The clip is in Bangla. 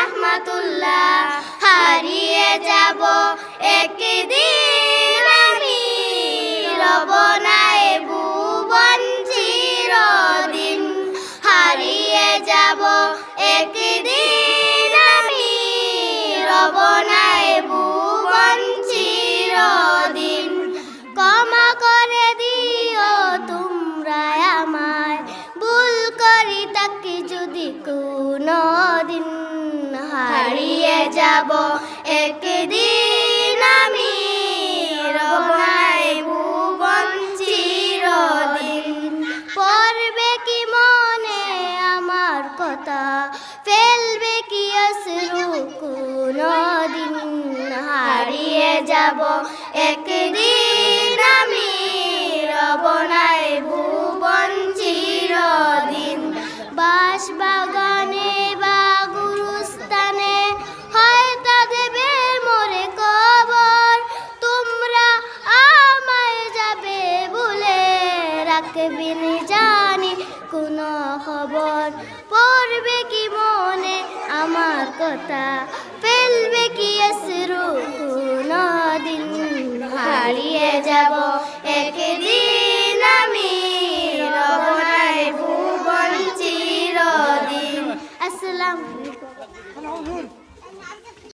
রহমাতুল্লাহ। হারিয়ে যাব একদিন আমি, রব না এ ভুবন চিরদিন। হারিয়ে যাব একদিন আমি, রব না এ ভুবন চিরদিন। ক্ষমা করে দিও তোমরা আমায়, ভুল করি তাকে যদি কোনো দিন। হারিয়ে যাব একদিন আমি, রব না এ ভুবন চিরদিন। পড়বে কি মনে আমার কথা, ফেলবে কি অশ্রু কোনো দিন। হারিয়ে যাব একদিন আমি, রব না এ ভুবন চিরদিন। বাঁশবাগানে বা গুরুস্থানে হয়তো দেবে মোরে কবর, তোমরা আমায় যাবে ভুলে, রাখবে না জানি কোনো খবর। পড়বে কি মনে আমার কথা, ফেলবে কি অশ্রু কোনো দিন। হারিয়ে যাব